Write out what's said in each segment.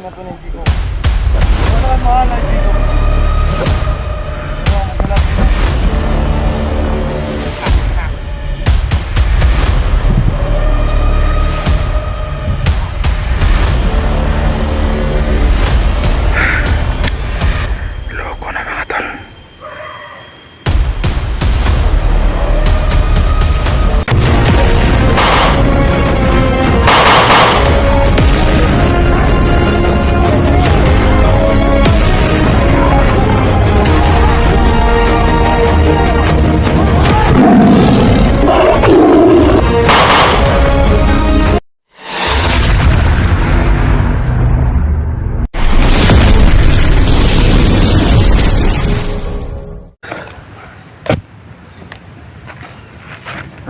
na to ng Jigo. Wala mahal na Jigo. Maghanap din ng loko na mga tol.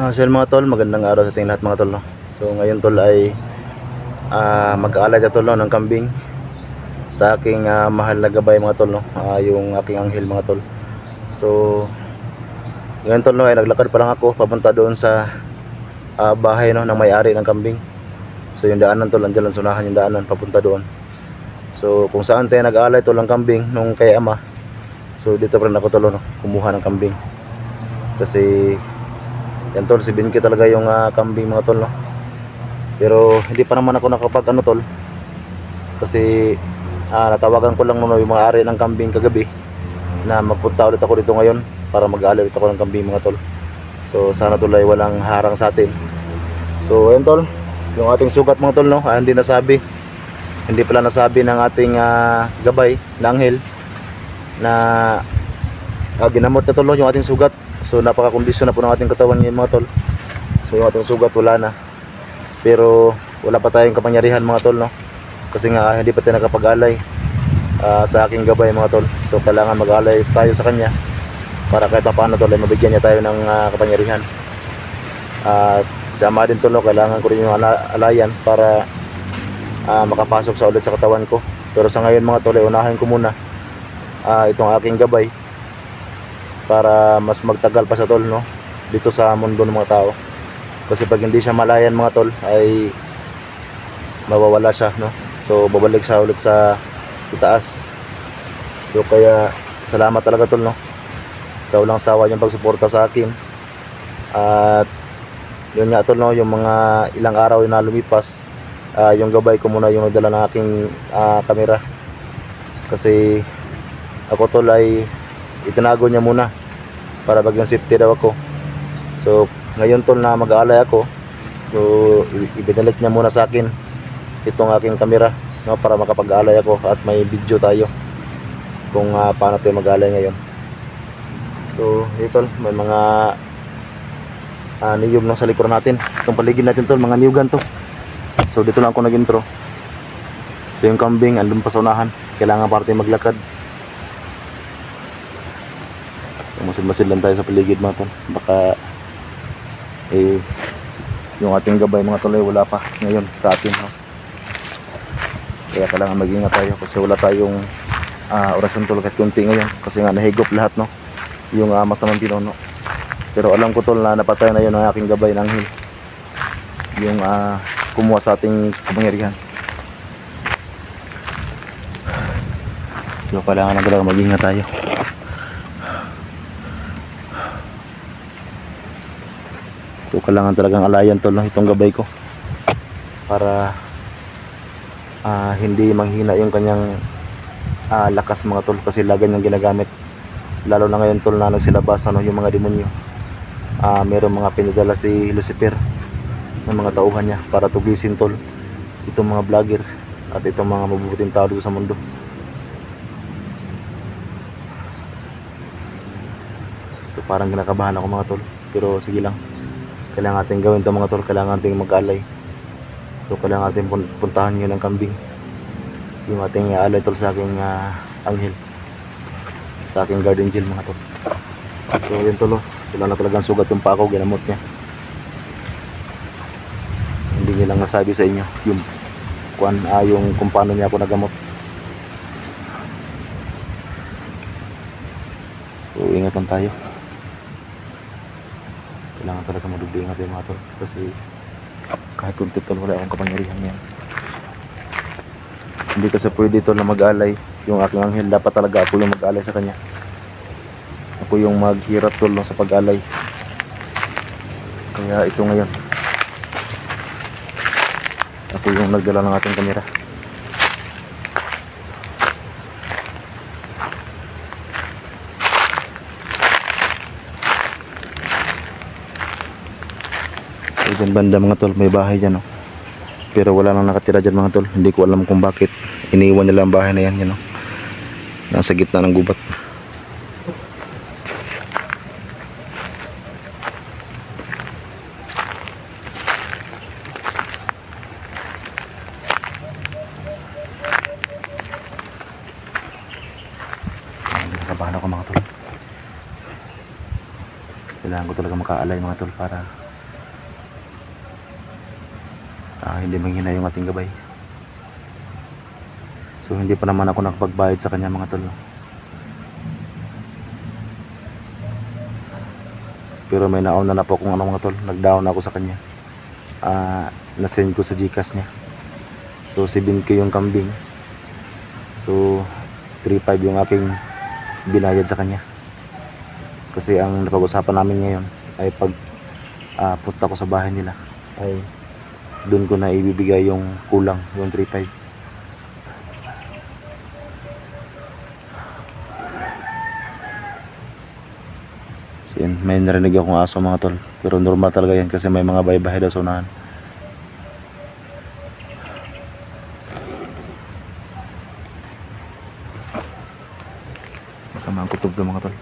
So yun mga tol, magandang araw sa ating lahat mga tol, no? So ngayon tol ay mag-aalay na tol, no, ng kambing sa aking mahal na gabay mga tol, no? Yung aking anghel mga tol. So ngayon tol, no, ay naglakad pa lang ako papunta doon sa bahay, no, ng may-ari ng kambing. So yung daanan tol, andyan lang sunahan yung daanan papunta doon. So kung saan tayo nag-aalay tol ng kambing nung kay ama, so dito pa rin ako tol, no, kumuha ng kambing. Kasi yan tol, si Binki talaga yung kambing mga tol, no? Pero hindi pa naman ako nakapag ano tol, kasi natawagan ko lang yung mga ari ng kambing kagabi na magpunta ulit ako dito ngayon para mag-aalay ulit ako ng kambing mga tol. So sana tol ay walang harang sa atin. So ayun tol, yung ating sugat mga tol, no, hindi pala nasabi ng ating gabay na anghel na ginamot na tol, no, yung ating sugat. So napaka-kondisyon na po ng ating katawan ngayon mga tol. So yung ating sugat wala na. Pero wala pa tayong kapangyarihan mga tol, no? Kasi nga hindi pa tayo nakapag-alay sa aking gabay mga tol. So kailangan mag-alay tayo sa kanya para kahit paano tol ay mabigyan niya tayo ng kapangyarihan. Si ama din tol, no, kailangan ko rin yung alayan para makapasok sa ulit sa katawan ko. Pero sa ngayon mga tol ay unahin ko muna itong aking gabay para mas magtagal pa sa tol, no, dito sa mundo ng mga tao. Kasi pag hindi siya malayan mga tol ay mawawala siya, no. So babalik siya ulit sa itaas. So kaya salamat talaga tol, no, sa walang sawa niyang pagsuporta sa akin. At yun nga tol, no, yung mga ilang araw na lumipas, yung gabay ko muna yung nagdala ng aking camera. Kasi ako tol ay itinago niya muna para bagyang safety daw ako. So ngayon tol na mag-aalay ako, so ibinalik niya muna sa akin itong aking camera, no, para makapag-aalay ako at may video tayo kung paano tayo mag-aalay ngayon. So ito tol, may mga niyog na sa likuran natin. Itong paligid natin tol, mga niyugan to. So dito lang ako nag-intro. So yung kambing andun pa sa unahan, kailangan pa natin maglakad. Masid-masid lang tayo sa paligid mga tol. Baka yung ating gabay mga tol ay wala pa ngayon sa atin, no? Kaya kailangan mag-ingat tayo kasi wala tayong orasyon tol kahit kunti ngayon. Kasi nga nahigop lahat, no, yung masamang pinuno. Pero alam ko tol na napatay na yun ang aking gabay ng anghel, yung kumuha sa ating kapangyarihan. So kailangan na talaga mag-ingat tayo. So kailangan talagang alayan tol, no, itong gabay ko para hindi manghina yung kanyang lakas mga tol, kasi lagi niyang ginagamit. Lalo na ngayon tol na nagsilabas, ano, yung mga demonyo. Merong mga pinadala si Lucifer ng mga tauhan niya para tugisin tol itong mga vlogger at itong mga mabubuting tao dito sa mundo. So parang kinakabahan ako mga tol, pero sige lang, kailangan natin gawin ito mga tol, kailangan natin mag-alay. So kailangan natin puntahan yun ng kambing, yung ating alay tol sa aking anghel, sa aking guardian angel mga tol. So yun tol, wala na talagang sugat yung pako, ginamot niya. Hindi niya lang nasabi sa inyo yung kung paano niya ako nagamot. So ingat lang tayo, kailangan talaga madugdi natin mga tol, kasi kahit kunti tol wala akong kapangyarihan yan. Hindi kasi pwede tol na mag-alay. Yung aking anghel, dapat talaga ako yung mag-alay sa kanya. Ako yung maghirap tol no, sa pag-alay. Kaya ito ngayon, ako yung nagdala ng ating kamera. So dyan banda mga tol, may bahay dyan no. Pero wala nang nakatira dyan mga tol. Hindi ko alam kung bakit iniwan nila ang bahay na yan, no? Nasa gitna ng gubat. Nakabahan ako mga tol. Kailangan ko talaga makaalay mga tol para hindi manghina yung ating gabay. So hindi pa naman ako nakapagbayad sa kanya mga tol. Pero may nauna na po kung ano mga tol. Nag-down ako sa kanya. Na-send ko sa Gcash niya. So 7K yung kambing. So 3.5 yung aking binayad sa kanya. Kasi ang napag-usapan namin ngayon ay pag punta ko sa bahay nila ay doon ko na ibibigay yung kulang, yung 3.5. So yun, may narinig akong aso mga tol. Pero normal talaga yan kasi may mga bahay-bahay daw sa unahan. Masama ang kutob ng mga tol.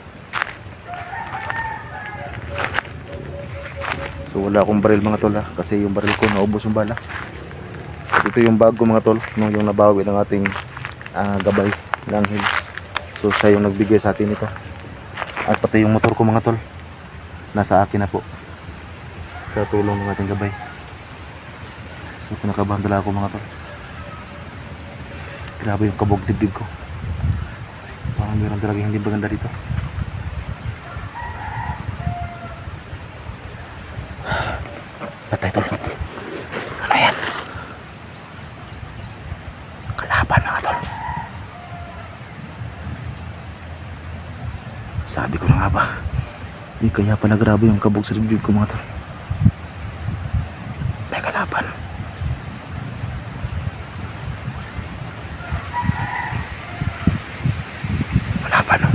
So wala akong baril mga tol kasi yung baril ko naubos yung bala. At ito yung bago mga tol, no, yung nabawi ng ating gabay ng anghel. So siya yung nagbigay sa atin ito. At pati yung motor ko mga tol, nasa akin na po sa tulong ng ating gabay. So pinakabahan talaga ako mga tol. Grabe yung kabog dibdib ko. Parang meron talaga hindi maganda dito. Patay tol. Ano yan? Kalaban mga tol. Sabi ko na nga ba, kaya pala grabe yung kabog sa dibdib ko mga tol. May kalaban. Kalaban no?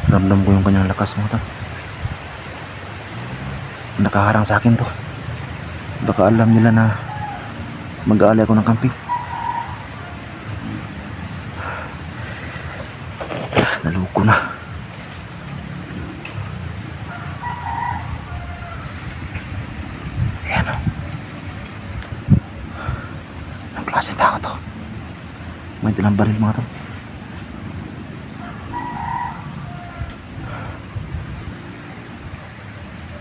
Ramdam ko yung kanyang lakas mga tol. Nakaharang sa akin to. Baka alam nila na mag-aalay ako ng camping. Naloko na. Ayan o. Anong klaseng tao to? May dalang baril mga tol.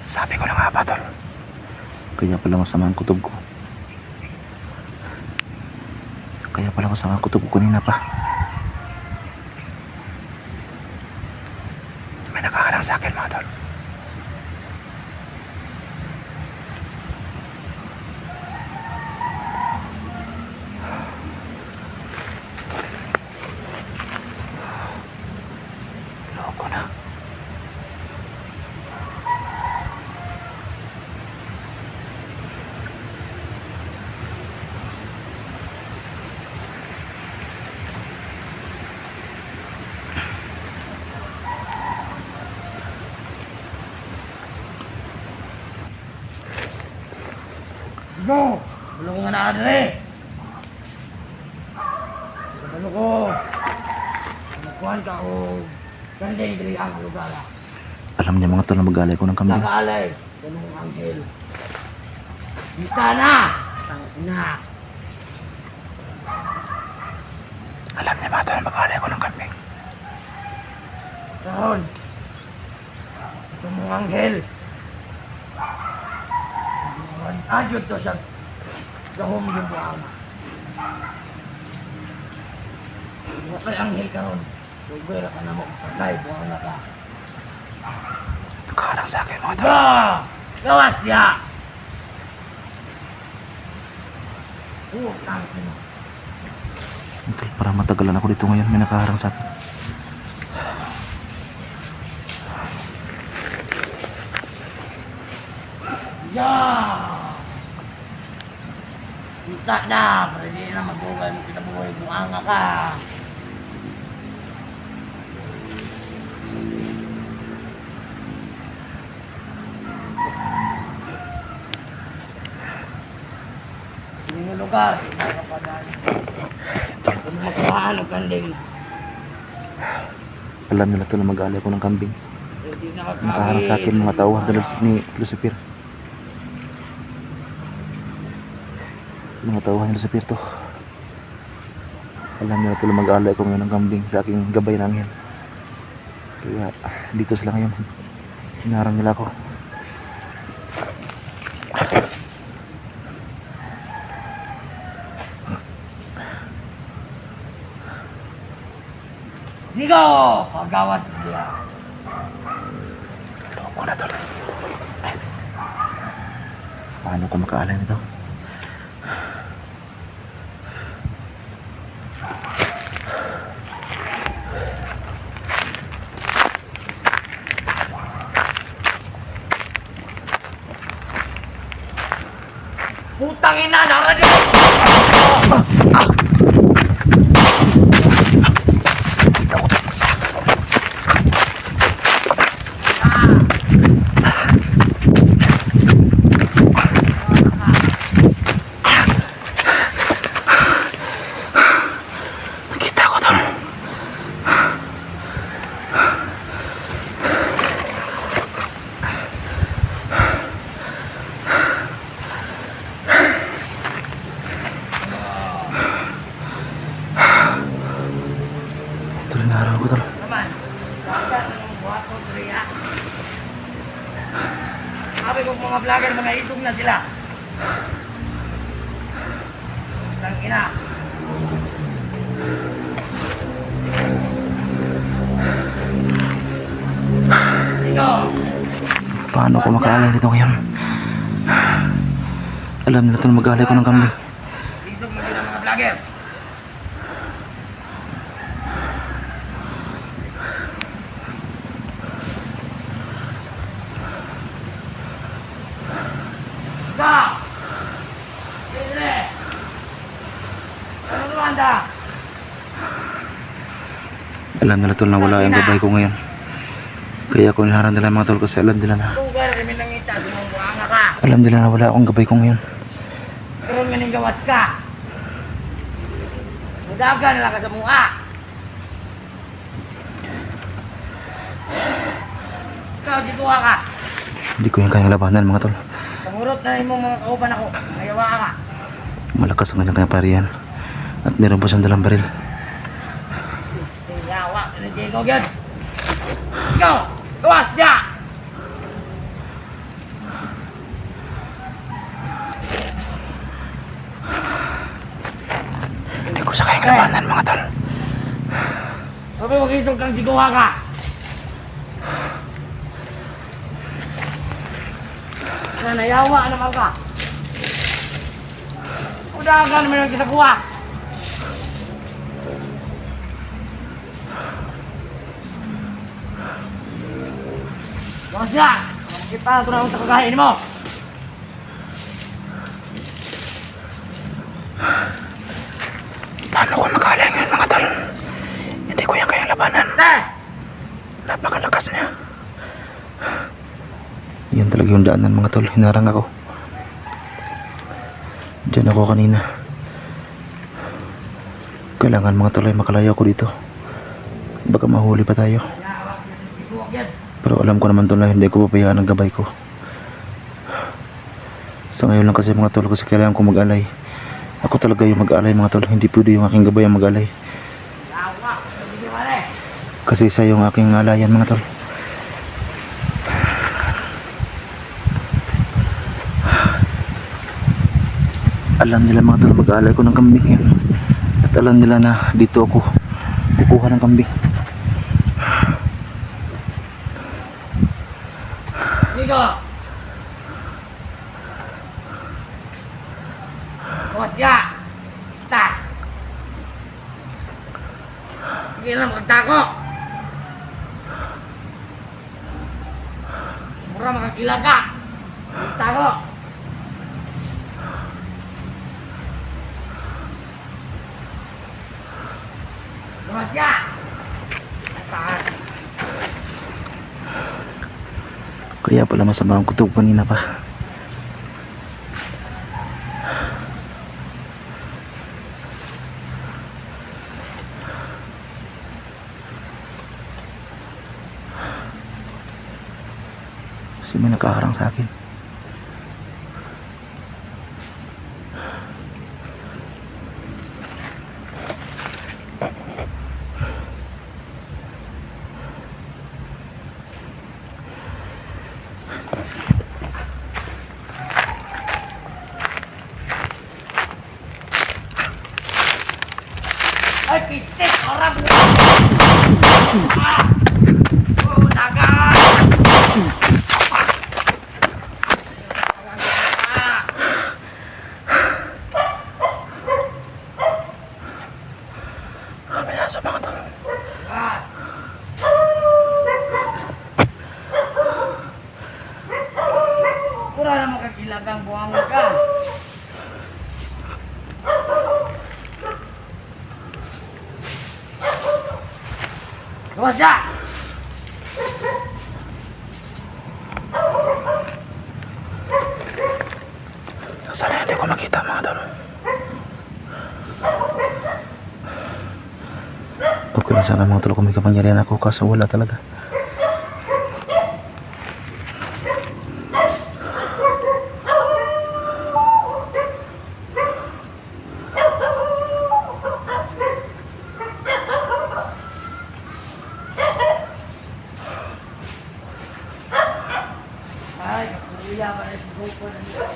Sabi ko na nga ba tol, kaya pala masama ang kutob ko. Kaya pala masama ang kutob ko kanina pa. May nakaharang sa akin mga tol. Loko na. No! Bulong nga na rin! Ano ko? Nakuhan ka o kanday diri ang lugar. Alam niya mga tol na mag-alay ko ng kambing. Nag-aalay! Ganong anghel. Kita na! Tangina! Alam niya mga tol na mag-alay ko ng kambing. Karon! Ito mong anghel. Adyo to sa gahom yung buhang. Huwag kay anghel karon. Bugwera ka na mo patay, buhang na ka. Nakaharang sa akin mga tol. Ba! Gawas niya! Utang ina. Tol, parang matagalan ako dito ngayon. May nakaharang sa akin. Yeah! Kita na, para hindi na mabuhay mo kita buhay, buanga ka. Hindi mo lugar, hindi ka pa dahil. Kung magpahan ang kanding, Alam nila tol na mag-aalay ako ng kambing. hindi na Nakaharang sa akin mga tauhan tulad ni Lucifer. Mga tauhan ni Lucifer to. Alam nila tol na mag-aalay ako ngayon ng kambing sa aking gabay ng anghel. Kaya dito sila ngayon. Hinarang nila ako. Sigo! Pagawas dia. Loko na tol. Paano ko makaalay nito? Putang ina, naradio! Nakita ko tol. Tol, hinarang ko tol. Naman, dagat ng buhat ko, Drea. Sabi ko mga vlogger, mga itong na sila. Putang ina. Sigo! Paano ko makaalay dito ngayon? Alam nila tol na mag-aalay ko ng kambing. Isog mo din ang mga vlogger. Sigo! Sige! Ano naman da? Alam nila tol na wala yung gabay ko ngayon. Kaya ako niharang nila mga tol kasi alam nila na. Lugar, kami nangita, sumumbuanga ka. Alam nila na wala akong gabay ko ngayon. Pero maning gawas ka. Mudagan lang ka sa mukha. Ikaw, dito ka. Hindi ko yung kayang labanan mga tol. Pangurot na yung mga kauban ako. Ayawa ka. Malakas ang kanyang kaparihan. At meron pa siyang dalang baril. Yawa, ano Diego yan? Ikaw, gawas niya! Hindi ko sa kayang labanan mga tol. Sabi mo kisog kang siguha ka. Sana yawa naman ka. Mudagan naman yung kisakuha. Gawas niya! Makikita ko na sa kakain mo. Paano ko makaalay ngayon mga tol? Hindi ko yung kayang labanan. Napakalakas niya. Yan talaga yung daanan mga tol. Hinarang ako. Diyan ako kanina. Kailangan mga tol ay makalayo ako dito. Baka mahuli pa tayo. Yawa, siguha yan. Pero alam ko naman tol na hindi ko papayaan ang gabay ko. Sa ngayon lang kasi mga tol kasi kailangan ko mag-alay. Ako talaga yung mag-alay mga tol. Hindi pwede yung aking gabay ang mag-alay. Yawa, hindi mali. Kasi isa yung aking alayan mga tol. Alam nila mga tol mag-alay ko ng kambing yan. At alam nila na dito ako kukuha ng kambing. Digo! Gawas niya! pakialam, magtago. Mura makakila ka. Magtago. Lumas ka. Taas. Kaya pala masama ang kutob kanina pa. Kasi may nakaharang sa akin. Ay, pistik! Orang! Ah! Oh, naga! Mamaya sa mga tol. Ah! Pura na makakilagang buhang ka. Lumas ka! Sana hindi ko makita mga tol. Okay lang sana mga tol kung may kapangyarihan ako, kaso wala talaga. Ay, kapuya pa na si Gopo na niya.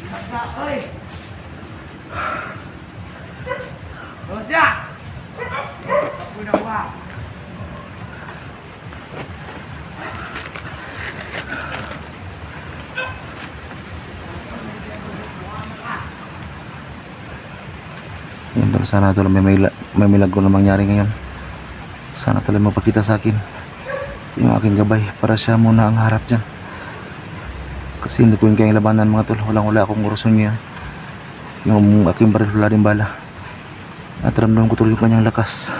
Lumas ka, oy! Lumas ka! Kapuna ko ha. Yan tol, sana tol may milagro na mangyari ngayon. Sana tol mapakita sa akin yung aking gabay para siya muna ang harap dyan. Kasi hindi ko yung kayang labanan mga tol. Walang wala akong orasyon niya. Yung aking baril wala rin bala. At ramdam ko tol yung kanyang lakas.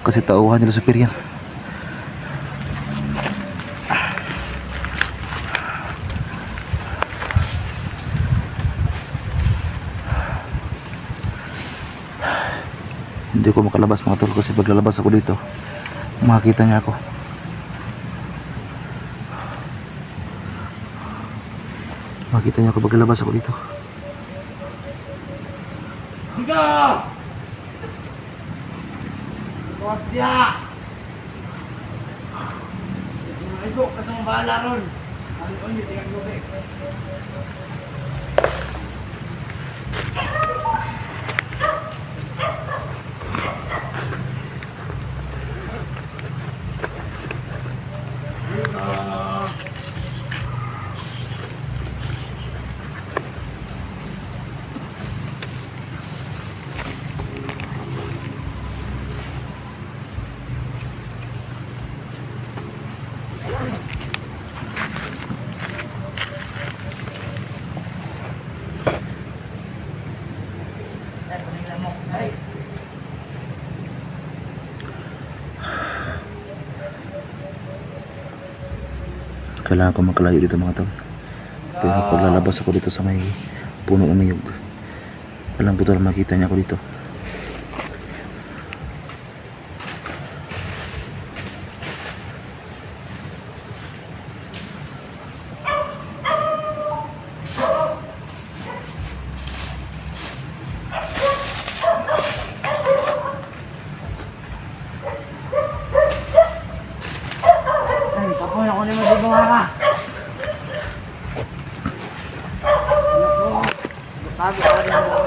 Kasi tauhan nila supir yan. Hindi ko makalabas mga tol kasi pag lalabas ako dito makikita niya ako. Makita niya ako pag lalabas ako dito. Tiga! Lumas ka! Igo, katong bahala ron. Ano ko niyo, tingnan mo ba? Kailangan ko makalayo dito mga tol. Pero pag lalabas ako dito sa may puno ng niyog, alam ko tol makita niya ako dito. Ay, kapoy ako ni mo di ba ka? Tago ka rin mo.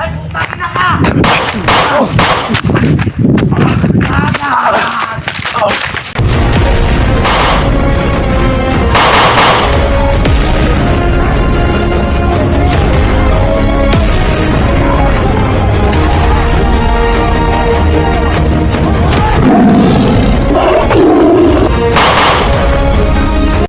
Ay, putang ina ka!